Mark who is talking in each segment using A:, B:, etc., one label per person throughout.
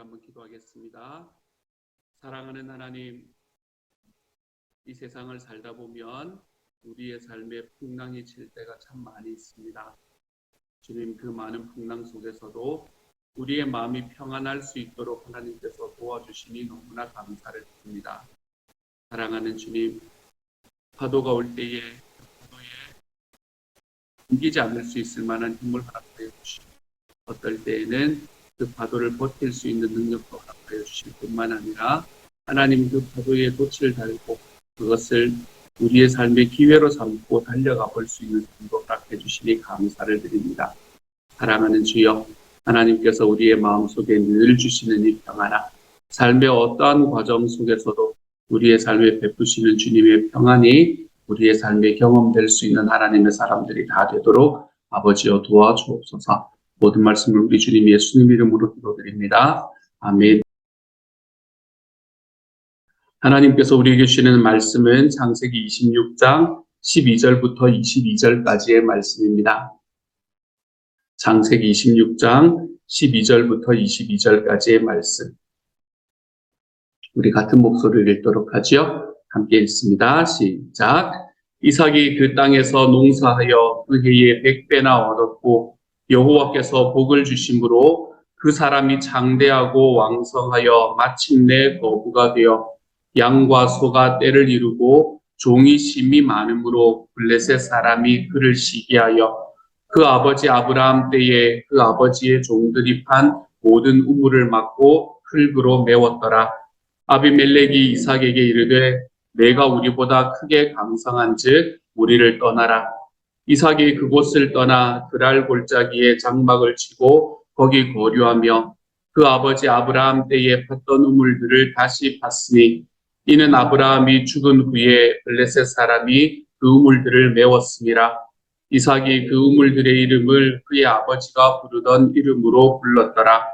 A: 한번 기도하겠습니다. 사랑하는 하나님, 이 세상을 살다 보면 우리의 삶에 풍랑이 칠 때가 참 많이 있습니다. 주님, 그 많은 풍랑 속에서도 우리의 마음이 평안할 수 있도록 하나님께서 도와주시니 너무나 감사를 드립니다. 사랑하는 주님, 파도가 올 때에 파도에 이기지 않을 수 있을 만한 힘을 허락하여 주시고, 어떨 때에는 그 파도를 버틸 수 있는 능력도 허락하여 주실 뿐만 아니라 하나님 그 파도에 돛을 달고 그것을 우리의 삶의 기회로 삼고 달려가 볼 수 있는 힘도 허락해 주시니 감사를 드립니다. 사랑하는 주여, 하나님께서 우리의 마음속에 늘 주시는 이 평안아, 삶의 어떠한 과정 속에서도 우리의 삶에 베푸시는 주님의 평안이 우리의 삶에 경험될 수 있는 하나님의 사람들이 다 되도록 아버지여 도와주옵소서. 모든 말씀을 우리 주님 예수님 이름으로 기도드립니다. 아멘. 하나님께서 우리에게 주시는 말씀은 창세기 26장 12절부터 22절까지의 말씀입니다. 창세기 26장 12절부터 22절까지의 말씀. 우리 같은 목소리를 읽도록 하지요. 함께 읽습니다. 시작. 이삭이 그 땅에서 농사하여 그 해에 100배나 얻었고 여호와께서 복을 주심으로 그 사람이 장대하고 왕성하여 마침내 거부가 되어 양과 소가 떼를 이루고 종이 심이 많으므로 블레셋 사람이 그를 시기하여 그 아버지 아브라함 때에 그 아버지의 종들이 판 모든 우물을 막고 흙으로 메웠더라. 아비멜렉이 이삭에게 이르되 내가 우리보다 크게 강성한즉 우리를 떠나라. 이삭이 그곳을 떠나 그랄 골짜기에 장막을 치고 거기 거류하며 그 아버지 아브라함 때에 팠던 우물들을 다시 팠으니 이는 아브라함이 죽은 후에 블레셋 사람이 그 우물들을 메웠음이라. 이삭이 그 우물들의 이름을 그의 아버지가 부르던 이름으로 불렀더라.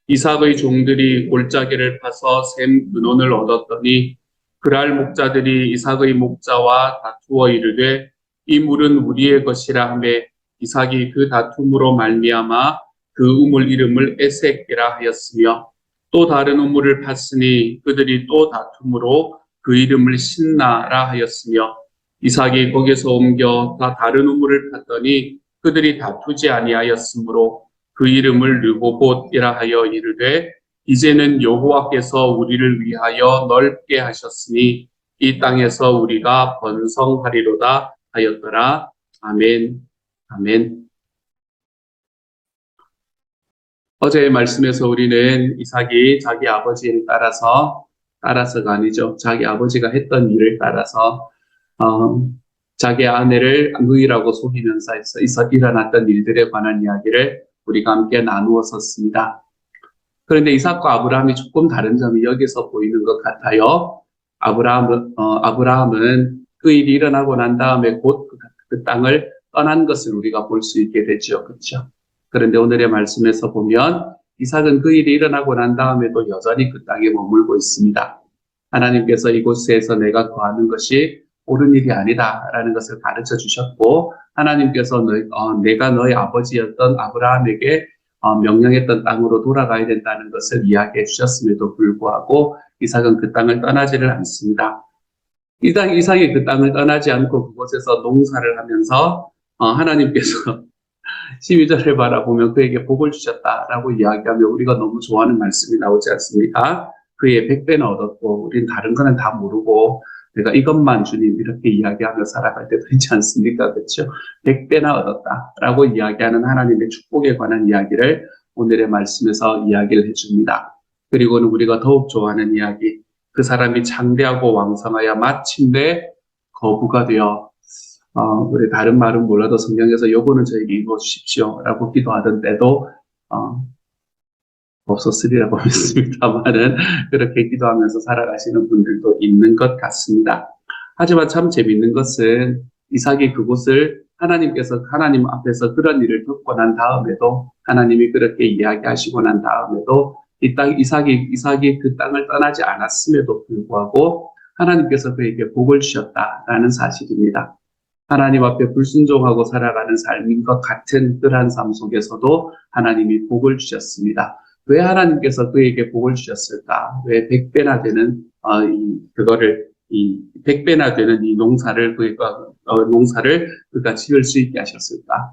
A: 이삭의 종들이 골짜기를 파서 샘 근원을 얻었더니 그랄 목자들이 이삭의 목자와 다투어 이르되 이 물은 우리의 것이라 하매 이삭이 그 다툼으로 말미암아 그 우물 이름을 에섹이라 하였으며 또 다른 우물을 팠으니 그들이 또 다툼으로 그 이름을 신나라 하였으며 이삭이 거기서 옮겨 다 다른 우물을 팠더니 그들이 다투지 아니하였으므로 그 이름을 르호봇이라 하여 이르되 이제는 여호와께서 우리를 위하여 넓게 하셨으니 이 땅에서 우리가 번성하리로다 하였더라. 아멘. 아멘. 어제의 말씀에서 우리는 이삭이 자기 아버지를 따라서가 아니죠. 자기 아버지가 했던 일을 따라서 자기 아내를 누이라고 속이면서 일어났던 일들에 관한 이야기를 우리가 함께 나누었었습니다. 그런데 이삭과 아브라함이 조금 다른 점이 여기서 보이는 것 같아요. 아브라함은 그 일이 일어나고 난 다음에 곧 그 땅을 떠난 것을 우리가 볼 수 있게 되죠. 그렇죠? 그런데 오늘의 말씀에서 보면 이삭은 그 일이 일어나고 난 다음에도 여전히 그 땅에 머물고 있습니다. 하나님께서 이곳에서 내가 거하는 것이 옳은 일이 아니다라는 것을 가르쳐 주셨고 하나님께서 내가 너의 아버지였던 아브라함에게 명령했던 땅으로 돌아가야 된다는 것을 이야기해 주셨음에도 불구하고 이삭은 그 땅을 떠나지를 않습니다. 이삭이 그 땅을 떠나지 않고 그곳에서 농사를 하면서 하나님께서 12절을 바라보면 그에게 복을 주셨다라고 이야기하며 우리가 너무 좋아하는 말씀이 나오지 않습니까? 그의 100배나 얻었고 우린 다른 거는 다 모르고 내가 이것만 주님 이렇게 이야기하며 살아갈 때도 있지 않습니까? 그렇죠? 100배나 얻었다라고 이야기하는 하나님의 축복에 관한 이야기를 오늘의 말씀에서 이야기를 해줍니다. 그리고는 우리가 더욱 좋아하는 이야기, 그 사람이 장대하고 왕성하여 마침내 거부가 되어 우리 다른 말은 몰라도 성경에서 요거는 저에게 읽어주십시오 라고 기도하던 때도 없었으리라고 믿습니다만은 그렇게 기도하면서 살아가시는 분들도 있는 것 같습니다. 하지만 참 재밌는 것은 이삭이 그곳을 하나님 앞에서 그런 일을 듣고 난 다음에도 하나님이 그렇게 이야기하시고 난 다음에도 이삭이 그 땅을 떠나지 않았음에도 불구하고 하나님께서 그에게 복을 주셨다라는 사실입니다. 하나님 앞에 불순종하고 살아가는 삶인 것 같은 그러한 삶 속에서도 하나님이 복을 주셨습니다. 왜 하나님께서 그에게 복을 주셨을까? 왜 100배나 되는 이 100배나 되는 이 농사를 그가 지을 수 있게 하셨을까?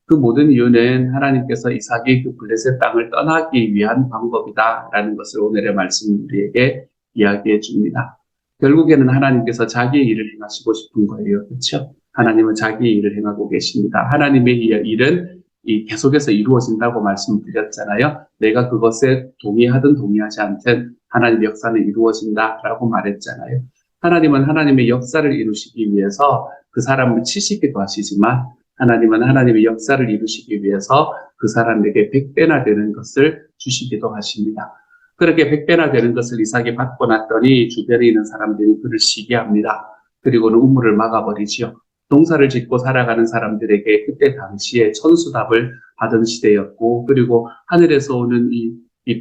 A: 그 모든 이유는 하나님께서 이삭이 그 블레셋 땅을 떠나기 위한 방법이다라는 것을 오늘의 말씀 우리에게 이야기해 줍니다. 결국에는 하나님께서 자기의 일을 행하시고 싶은 거예요. 그렇죠? 하나님은 자기의 일을 행하고 계십니다. 하나님의 일은 계속해서 이루어진다고 말씀드렸잖아요. 내가 그것에 동의하든 동의하지 않든 하나님의 역사는 이루어진다라고 말했잖아요. 하나님은 하나님의 역사를 이루시기 위해서 그 사람을 치시기도 하시지만 하나님은 하나님의 역사를 이루시기 위해서 그 사람에게 100배나 되는 것을 주시기도 하십니다. 그렇게 100배나 되는 것을 이삭이 받고 났더니 주변에 있는 사람들이 그를 시기합니다. 그리고는 우물을 막아버리지요. 농사를 짓고 살아가는 사람들에게 그때 당시에 천수답을 하던 시대였고, 그리고 하늘에서 오는 이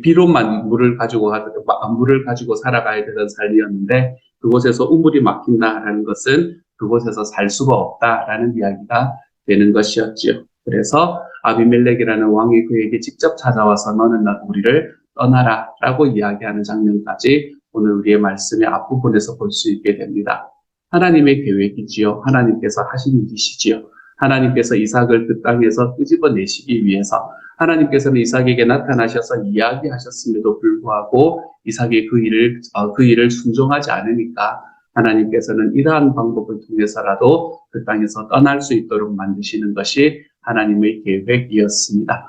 A: 비로만 물을 가지고 살아가야 되던 삶이었는데, 그곳에서 우물이 막힌다라는 것은 그곳에서 살 수가 없다라는 이야기가 되는 것이었지요. 그래서 아비멜렉이라는 왕이 그에게 직접 찾아와서 너는 우리를 떠나라 라고 이야기하는 장면까지 오늘 우리의 말씀의 앞부분에서 볼 수 있게 됩니다. 하나님의 계획이지요. 하나님께서 하신 일이시지요. 하나님께서 이삭을 그 땅에서 끄집어내시기 위해서 하나님께서는 이삭에게 나타나셔서 이야기하셨음에도 불구하고 이삭이 그 일을 순종하지 않으니까 하나님께서는 이러한 방법을 통해서라도 그 땅에서 떠날 수 있도록 만드시는 것이 하나님의 계획이었습니다.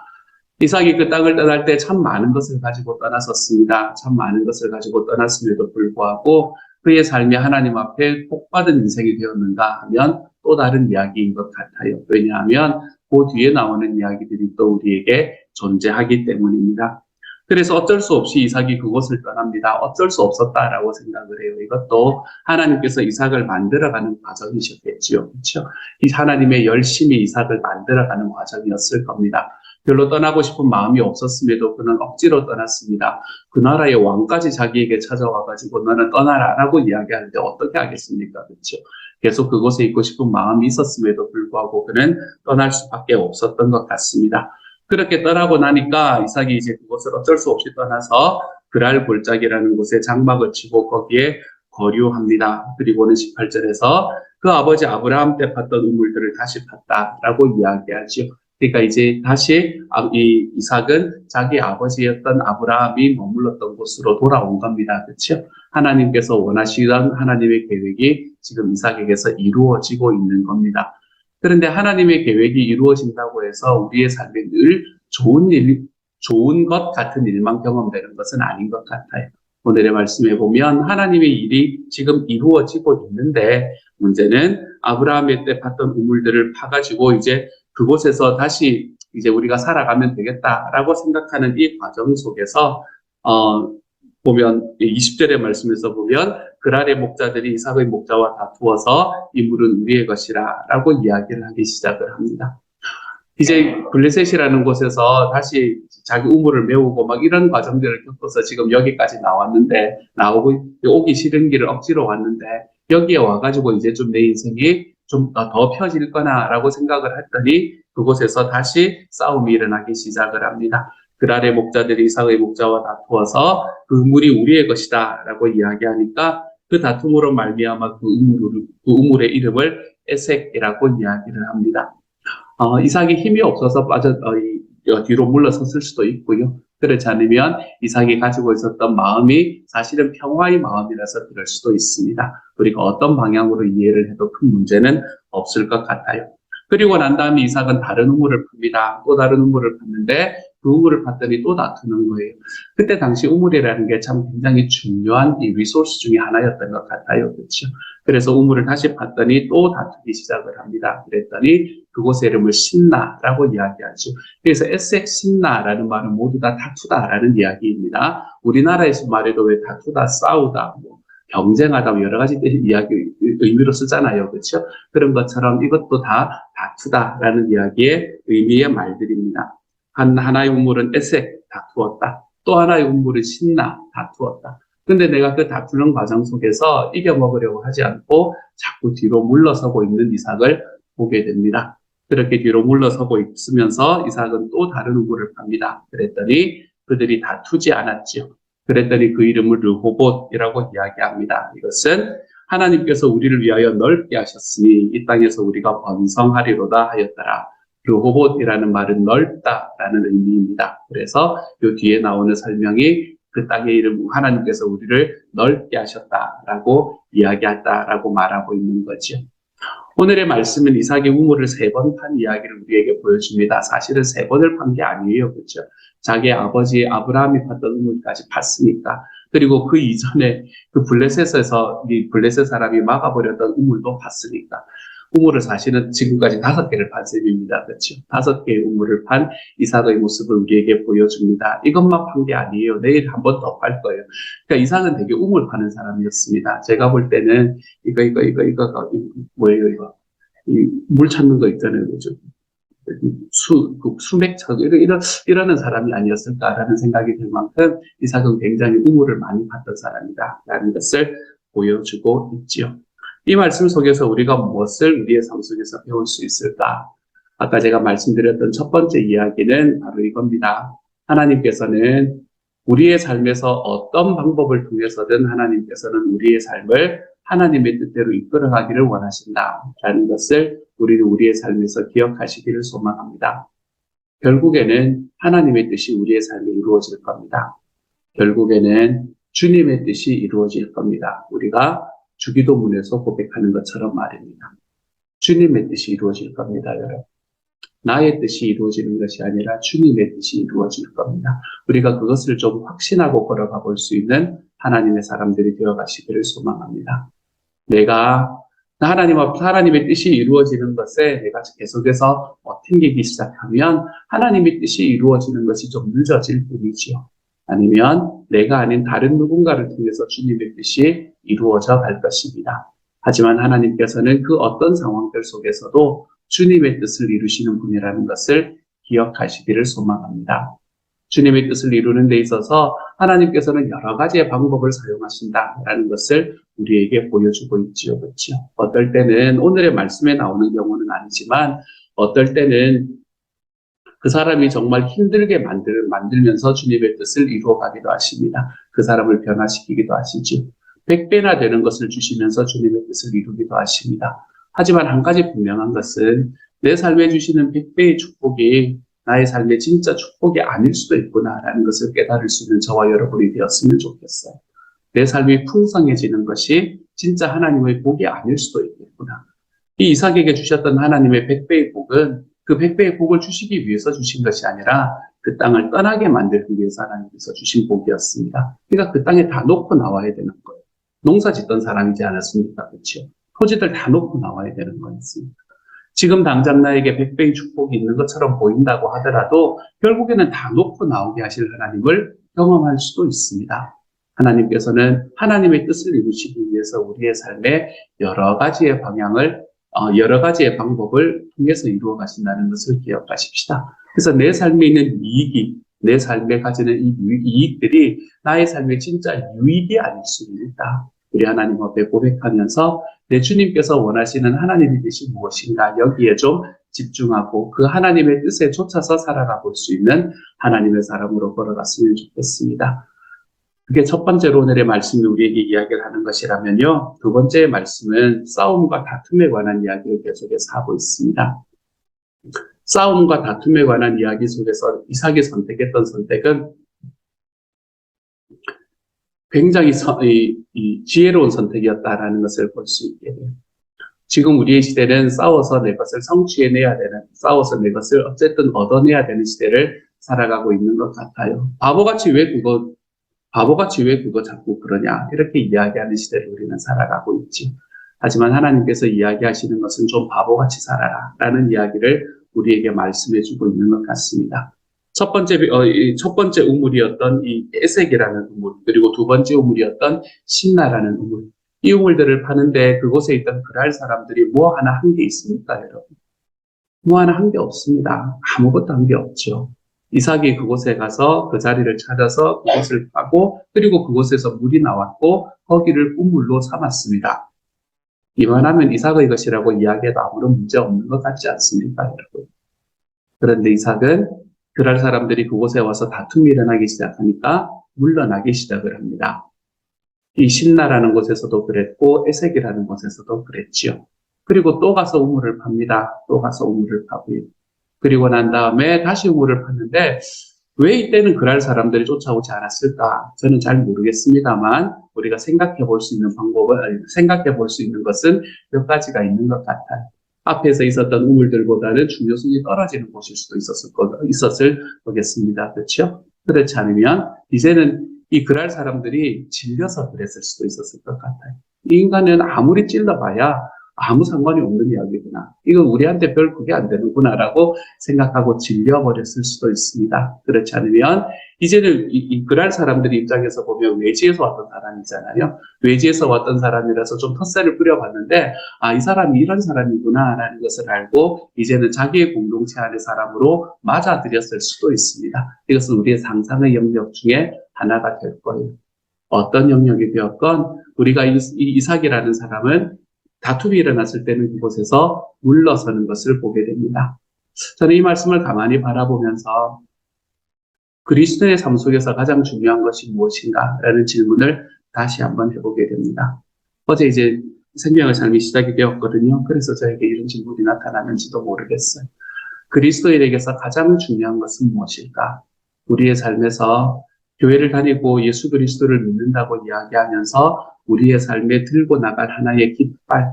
A: 이삭이 그 땅을 떠날 때 참 많은 것을 가지고 떠났었습니다. 참 많은 것을 가지고 떠났음에도 불구하고 그의 삶이 하나님 앞에 복받은 인생이 되었는가 하면 또 다른 이야기인 것 같아요. 왜냐하면 그 뒤에 나오는 이야기들이 또 우리에게 존재하기 때문입니다. 그래서 어쩔 수 없이 이삭이 그곳을 떠납니다. 어쩔 수 없었다라고 생각을 해요. 이것도 하나님께서 이삭을 만들어가는 과정이셨겠지요. 그렇죠? 이 하나님의 열심히 이삭을 만들어가는 과정이었을 겁니다. 별로 떠나고 싶은 마음이 없었음에도 그는 억지로 떠났습니다. 그 나라의 왕까지 자기에게 찾아와가지고 너는 떠나라라고 이야기하는데 어떻게 하겠습니까? 그렇죠? 계속 그곳에 있고 싶은 마음이 있었음에도 불구하고 그는 떠날 수밖에 없었던 것 같습니다. 그렇게 떠나고 나니까 이삭이 이제 그곳을 어쩔 수 없이 떠나서 그랄 골짜기라는 곳에 장막을 치고 거기에 거류합니다. 그리고는 18절에서 그 아버지 아브라함 때 팠던 우물들을 다시 팠다라고 이야기하죠. 그러니까 이제 다시 이 이삭은 자기 아버지였던 아브라함이 머물렀던 곳으로 돌아온 겁니다. 그렇죠? 하나님께서 원하시던 하나님의 계획이 지금 이삭에게서 이루어지고 있는 겁니다. 그런데 하나님의 계획이 이루어진다고 해서 우리의 삶에 늘 좋은 것 같은 일만 경험되는 것은 아닌 것 같아요. 오늘의 말씀에 보면 하나님의 일이 지금 이루어지고 있는데 문제는 아브라함의 때 팠던 우물들을 파가지고 이제 그곳에서 다시 이제 우리가 살아가면 되겠다라고 생각하는 이 과정 속에서 보면 20절의 말씀에서 보면 그랄의 목자들이 이삭의 목자와 다투어서 이 물은 우리의 것이라 라고 이야기를 하기 시작을 합니다. 이제 블레셋이라는 곳에서 다시 자기 우물을 메우고 막 이런 과정들을 겪어서 지금 여기까지 오기 싫은 길을 억지로 왔는데 여기에 와가지고 이제 좀 내 인생이 좀 더 펴질 거나라고 생각을 했더니 그곳에서 다시 싸움이 일어나기 시작을 합니다. 그랄의 목자들이 이삭의 목자와 다투어서 그 우물이 우리의 것이다 라고 이야기하니까 그 다툼으로 말미암아 그 우물의 이름을 에색이라고 이야기를 합니다. 이삭이 힘이 없어서 뒤로 물러섰을 수도 있고요. 그렇지 않으면 이삭이 가지고 있었던 마음이 사실은 평화의 마음이라서 그럴 수도 있습니다. 우리가 어떤 방향으로 이해를 해도 큰 문제는 없을 것 같아요. 그리고 난 다음에 이삭은 다른 우물을 팝니다. 또 다른 우물을 팠는데 그 우물을 팠더니 또 다투는 거예요. 그때 당시 우물이라는 게 참 굉장히 중요한 이 리소스 중에 하나였던 것 같아요. 그렇죠? 그래서 우물을 다시 팠더니 또 다투기 시작을 합니다. 그랬더니 그곳의 이름을 신나라고 이야기하죠. 그래서 에색 신나라는 말은 모두 다 다투다라는 이야기입니다. 우리나라에서 말해도 왜 다투다, 싸우다, 경쟁하다 여러 가지 의미로 쓰잖아요. 그렇죠? 그런 것처럼 이것도 다 다투다라는 이야기의 의미의 말들입니다. 하나의 우물은 에색, 다투었다. 또 하나의 우물은 신나, 다투었다. 근데 내가 그 다투는 과정 속에서 이겨먹으려고 하지 않고 자꾸 뒤로 물러서고 있는 이삭을 보게 됩니다. 그렇게 뒤로 물러서고 있으면서 이삭은 또 다른 우물을 팝니다. 그랬더니 그들이 다투지 않았지요. 그랬더니 그 이름을 르호봇이라고 이야기합니다. 이것은 하나님께서 우리를 위하여 넓게 하셨으니 이 땅에서 우리가 번성하리로다 하였더라. 르호봇이라는 말은 넓다라는 의미입니다. 그래서 이 뒤에 나오는 설명이 그 땅의 이름 하나님께서 우리를 넓게 하셨다라고 이야기했다라고 말하고 있는 거죠. 오늘의 말씀은 이삭의 우물을 3번 판 이야기를 우리에게 보여줍니다. 사실은 3번을 판 게 아니에요. 그렇죠? 자기 아버지 아브라함이 팠던 우물까지 팠으니까. 그리고 그 이전에 그 블레셋에서 이 블레셋 사람이 막아버렸던 우물도 팠으니까. 우물을 사실은 지금까지 5개를 판 셈입니다. 그렇죠? 5개의 우물을 판 이삭의 모습을 우리에게 보여줍니다. 이것만 판 게 아니에요. 내일 한 번 더 팔 거예요. 그러니까 이삭은 되게 우물 파는 사람이었습니다. 제가 볼 때는 이거 뭐예요 이거? 물 찾는 거 있잖아요. 그죠? 수맥 찾고 이러는 사람이 아니었을까라는 생각이 들 만큼 이삭은 굉장히 우물을 많이 봤던 사람이다라는 것을 보여주고 있지요. 이 말씀 속에서 우리가 무엇을 우리의 삶 속에서 배울 수 있을까? 아까 제가 말씀드렸던 첫 번째 이야기는 바로 이겁니다. 하나님께서는 우리의 삶에서 어떤 방법을 통해서든 하나님께서는 우리의 삶을 하나님의 뜻대로 이끌어가기를 원하신다라는 것을 우리는 우리의 삶에서 기억하시기를 소망합니다. 결국에는 하나님의 뜻이 우리의 삶에 이루어질 겁니다. 결국에는 주님의 뜻이 이루어질 겁니다. 우리가 주기도문에서 고백하는 것처럼 말입니다. 주님의 뜻이 이루어질 겁니다, 여러분. 나의 뜻이 이루어지는 것이 아니라 주님의 뜻이 이루어질 겁니다. 우리가 그것을 좀 확신하고 걸어가 볼 수 있는 하나님의 사람들이 되어가시기를 소망합니다. 내가 하나님 앞 하나님의 뜻이 이루어지는 것에 내가 계속해서 튕기기 시작하면 하나님의 뜻이 이루어지는 것이 좀 늦어질 뿐이지요. 아니면 내가 아닌 다른 누군가를 통해서 주님의 뜻이 이루어져 갈 것입니다. 하지만 하나님께서는 그 어떤 상황들 속에서도 주님의 뜻을 이루시는 분이라는 것을 기억하시기를 소망합니다. 주님의 뜻을 이루는 데 있어서 하나님께서는 여러 가지의 방법을 사용하신다라는 것을 우리에게 보여주고 있지요. 그렇죠? 어떨 때는 오늘의 말씀에 나오는 경우는 아니지만 어떨 때는 그 사람이 정말 힘들게 만들면서 주님의 뜻을 이루어가기도 하십니다. 그 사람을 변화시키기도 하시죠. 100배나 되는 것을 주시면서 주님의 뜻을 이루기도 하십니다. 하지만 한 가지 분명한 것은 내 삶에 주시는 100배의 축복이 나의 삶의 진짜 축복이 아닐 수도 있구나라는 것을 깨달을 수 있는 저와 여러분이 되었으면 좋겠어요. 내 삶이 풍성해지는 것이 진짜 하나님의 복이 아닐 수도 있겠구나. 이 이삭에게 주셨던 하나님의 100배의 복은 그 100배의 복을 주시기 위해서 주신 것이 아니라 그 땅을 떠나게 만들기 위해서 하나님께서 주신 복이었습니다. 그러니까 그 땅에 다 놓고 나와야 되는 거예요. 농사 짓던 사람이지 않았습니까? 그렇죠? 토지들 다 놓고 나와야 되는 거였습니다. 지금 당장 나에게 100배의 축복이 있는 것처럼 보인다고 하더라도 결국에는 다 놓고 나오게 하실 하나님을 경험할 수도 있습니다. 하나님께서는 하나님의 뜻을 이루시기 위해서 우리의 삶에 여러 가지의 방향을 여러 가지의 방법을 통해서 이루어 가신다는 것을 기억하십시다. 그래서 내 삶에 있는 이익이, 내 삶에 가지는 이 이익들이 나의 삶의 진짜 유익이 아닐 수 있다. 우리 하나님 앞에 고백하면서 내 주님께서 원하시는 하나님의 뜻이 무엇인가 여기에 좀 집중하고 그 하나님의 뜻에 쫓아서 살아가 볼 수 있는 하나님의 사람으로 걸어갔으면 좋겠습니다. 그게 첫 번째로 오늘의 말씀이 우리에게 이야기를 하는 것이라면요. 두 번째 말씀은 싸움과 다툼에 관한 이야기를 계속해서 하고 있습니다. 싸움과 다툼에 관한 이야기 속에서 이삭이 선택했던 선택은 굉장히 지혜로운 선택이었다라는 것을 볼 수 있게 돼요. 지금 우리의 시대는 싸워서 내 것을 성취해내야 되는, 싸워서 내 것을 어쨌든 얻어내야 되는 시대를 살아가고 있는 것 같아요. 바보같이 왜 그거 자꾸 그러냐 이렇게 이야기하는 시대를 우리는 살아가고 있지. 하지만 하나님께서 이야기하시는 것은 좀 바보같이 살아라 라는 이야기를 우리에게 말씀해주고 있는 것 같습니다. 첫 번째 우물이었던 이 에색이라는 우물, 그리고 두 번째 우물이었던 신나라는 우물. 이 우물들을 파는데 그곳에 있던 그랄 사람들이 뭐 하나 한 게 있습니까, 여러분? 뭐 하나 한 게 없습니다. 아무것도 한 게 없죠. 이삭이 그곳에 가서 그 자리를 찾아서 그곳을 파고 그리고 그곳에서 물이 나왔고 거기를 우물로 삼았습니다. 이만하면 이삭의 것이라고 이야기해도 아무런 문제 없는 것 같지 않습니까, 여러분? 그런데 이삭은 그랄 사람들이 그곳에 와서 다툼이 일어나기 시작하니까 물러나기 시작을 합니다. 이 신나라는 곳에서도 그랬고 에색이라는 곳에서도 그랬지요. 그리고 또 가서 우물을 팝니다. 또 가서 우물을 파고요. 그리고 난 다음에 다시 우물을 팠는데 왜 이때는 그랄 사람들이 쫓아오지 않았을까? 저는 잘 모르겠습니다만 우리가 생각해 볼 수 있는 생각해 볼 수 있는 것은 몇 가지가 있는 것 같아요. 앞에서 있었던 우물들보다는 중요성이 떨어지는 곳일 수도 있었을 거겠습니다. 그렇죠? 그렇지 않으면 이제는 이 그랄 사람들이 질려서 그랬을 수도 있었을 것 같아요. 이 인간은 아무리 찔러봐야 아무 상관이 없는 이야기구나. 이건 우리한테 별 그게 안 되는구나라고 생각하고 질려버렸을 수도 있습니다. 그렇지 않으면 이제는 이 그랄 사람들 입장에서 보면 외지에서 왔던 사람이잖아요. 외지에서 왔던 사람이라서 좀 텃세를 뿌려봤는데 이 사람이 이런 사람이구나라는 것을 알고 이제는 자기의 공동체 안의 사람으로 맞아들였을 수도 있습니다. 이것은 우리의 상상의 영역 중에 하나가 될 거예요. 어떤 영역이 되었건 우리가 이삭이라는 사람은 다툼이 일어났을 때는 그곳에서 물러서는 것을 보게 됩니다. 저는 이 말씀을 가만히 바라보면서 그리스도의 삶 속에서 가장 중요한 것이 무엇인가라는 질문을 다시 한번 해보게 됩니다. 어제 이제 생명의 삶이 시작이 되었거든요. 그래서 저에게 이런 질문이 나타나는지도 모르겠어요. 그리스도인에게서 가장 중요한 것은 무엇일까? 우리의 삶에서 교회를 다니고 예수 그리스도를 믿는다고 이야기하면서 우리의 삶에 들고 나갈 하나의 깃발,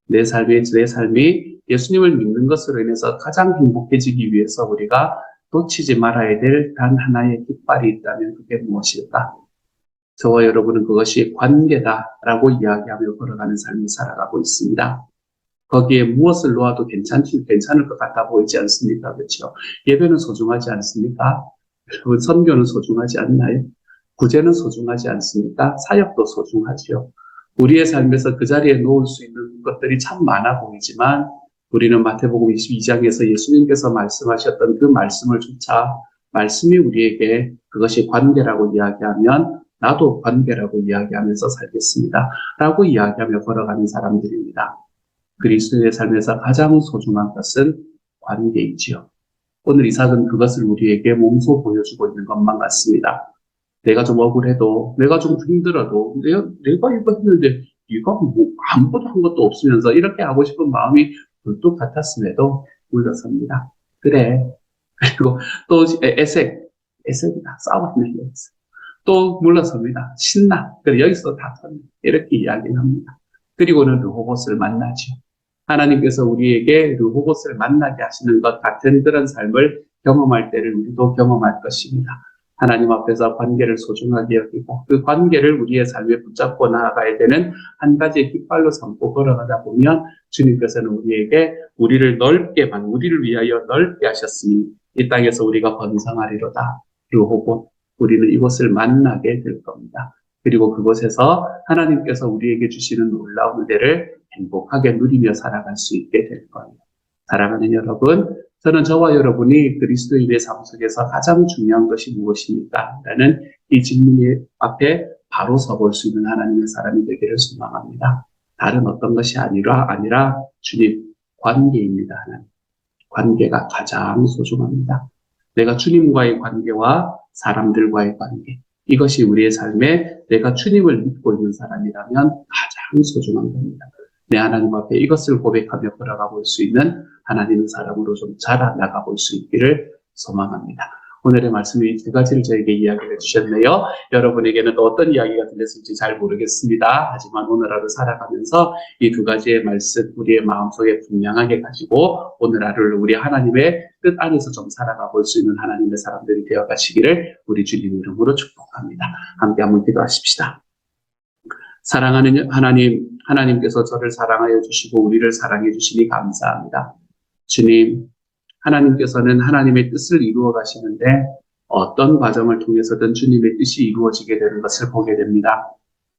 A: 내 삶이 예수님을 믿는 것으로 인해서 가장 행복해지기 위해서 우리가 놓치지 말아야 될 단 하나의 깃발이 있다면 그게 무엇일까? 저와 여러분은 그것이 관계다라고 이야기하며 걸어가는 삶을 살아가고 있습니다. 거기에 무엇을 놓아도 괜찮을 것 같아 보이지 않습니까? 그렇죠? 예배는 소중하지 않습니까? 여러분, 선교는 소중하지 않나요? 구제는 소중하지 않습니까? 사역도 소중하지요. 우리의 삶에서 그 자리에 놓을 수 있는 것들이 참 많아 보이지만 우리는 마태복음 22장에서 예수님께서 말씀하셨던 그 말씀을 조차 말씀이 우리에게 그것이 관계라고 이야기하면 나도 관계라고 이야기하면서 살겠습니다. 라고 이야기하며 걸어가는 사람들입니다. 그리스도의 삶에서 가장 소중한 것은 관계이지요. 오늘 이삭은 그것을 우리에게 몸소 보여주고 있는 것만 같습니다. 내가 좀 억울해도, 내가 좀 힘들어도, 내가 이거 했는데, 네가 뭐 아무것도 한 것도 없으면서 이렇게 하고 싶은 마음이 불뚝 같았음에도 물러섭니다. 그래. 그리고 또 애색이다. 싸웠네. 또 물러섭니다. 신나. 그래, 여기서 다 턴다. 이렇게 이야기를 합니다. 그리고는 르호봇을 만나죠. 하나님께서 우리에게 르호봇을 만나게 하시는 것 같은 그런 삶을 경험할 때를 우리도 경험할 것입니다. 하나님 앞에서 관계를 소중하게 여기고 그 관계를 우리의 삶에 붙잡고 나아가야 되는 한 가지의 깃발로 삼고 걸어가다 보면 주님께서는 우리에게 우리를 위하여 넓게 하셨으니 이 땅에서 우리가 번성하리로다. 르호봇, 우리는 이곳을 만나게 될 겁니다. 그리고 그곳에서 하나님께서 우리에게 주시는 놀라운 은혜를 행복하게 누리며 살아갈 수 있게 될 거예요. 사랑하는 여러분, 저는 저와 여러분이 그리스도인의 삶 속에서 가장 중요한 것이 무엇입니까? 라는 이 질문 앞에 바로 서볼 수 있는 하나님의 사람이 되기를 소망합니다. 다른 어떤 것이 아니라 주님 관계입니다. 하나님. 관계가 가장 소중합니다. 내가 주님과의 관계와 사람들과의 관계, 이것이 우리의 삶에 내가 주님을 믿고 있는 사람이라면 가장 소중한 겁니다. 내 하나님 앞에 이것을 고백하며 걸어가 볼 수 있는 하나님의 사람으로 좀 자라나가 볼 수 있기를 소망합니다. 오늘의 말씀이 두 가지를 저에게 이야기를 해주셨네요. 여러분에게는 또 어떤 이야기가 들렸을지 잘 모르겠습니다. 하지만 오늘 하루 살아가면서 이 두 가지의 말씀 우리의 마음속에 분명하게 가지고 오늘 하루를 우리 하나님의 뜻 안에서 좀 살아가 볼 수 있는 하나님의 사람들이 되어 가시기를 우리 주님 이름으로 축복합니다. 함께 한번 기도하십시다. 사랑하는 하나님, 하나님께서 저를 사랑하여 주시고 우리를 사랑해 주시니 감사합니다. 주님, 하나님께서는 하나님의 뜻을 이루어 가시는데 어떤 과정을 통해서든 주님의 뜻이 이루어지게 되는 것을 보게 됩니다.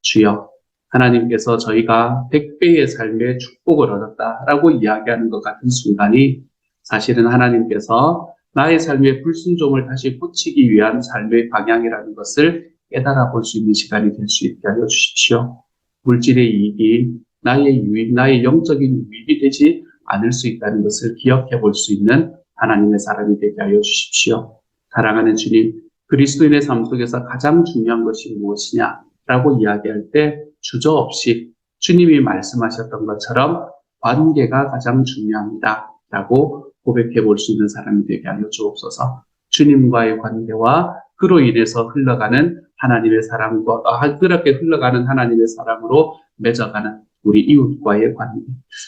A: 주여, 하나님께서 저희가 100배의 삶의 축복을 얻었다라고 이야기하는 것 같은 순간이 사실은 하나님께서 나의 삶의 불순종을 다시 고치기 위한 삶의 방향이라는 것을 깨달아 볼 수 있는 시간이 될 수 있게 하여 주십시오. 물질의 이익이 나의 영적인 유익이 되지 않을 수 있다는 것을 기억해 볼 수 있는 하나님의 사람이 되게 하여 주십시오. 사랑하는 주님, 그리스도인의 삶 속에서 가장 중요한 것이 무엇이냐라고 이야기할 때 주저없이 주님이 말씀하셨던 것처럼 관계가 가장 중요합니다. 라고 고백해 볼 수 있는 사람이 되게 하여 주옵소서. 주님과의 관계와 그로 인해서 흘러가는 하나님의 사랑과 그렇게 흘러가는 하나님의 사랑으로 맺어가는 우리 이웃과의 관계.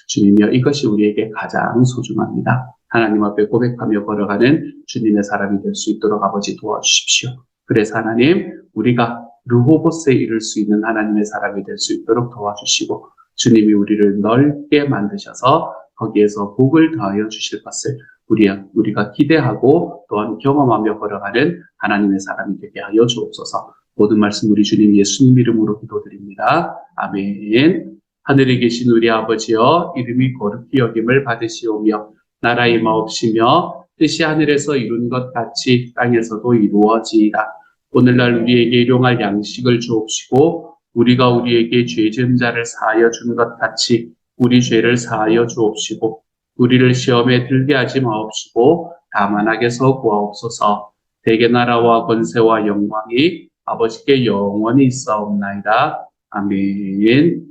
A: 주님이여, 이것이 우리에게 가장 소중합니다. 하나님 앞에 고백하며 걸어가는 주님의 사람이 될 수 있도록 아버지 도와주십시오. 그래서 하나님, 우리가 르호보스에 이를 수 있는 하나님의 사람이 될 수 있도록 도와주시고, 주님이 우리를 넓게 만드셔서 거기에서 복을 더하여 주실 것을 우리가 기대하고 또한 경험하며 걸어가는 하나님의 사람이 되게 하여 주옵소서. 모든 말씀 우리 주님 예수님 이름으로 기도드립니다. 아멘. 하늘에 계신 우리 아버지여, 이름이 거룩히 여김을 받으시오며 나라 임하옵시며 뜻이 하늘에서 이룬 것 같이 땅에서도 이루어지이다. 오늘날 우리에게 일용할 양식을 주옵시고 우리가 우리에게 죄 지은 자를 사하여 준 것 같이 우리 죄를 사하여 주옵시고 우리를 시험에 들게 하지 마옵시고 다만 악에서 구하옵소서. 대개 나라와 권세와 영광이 아버지께 영원히 있사옵나이다. 아멘.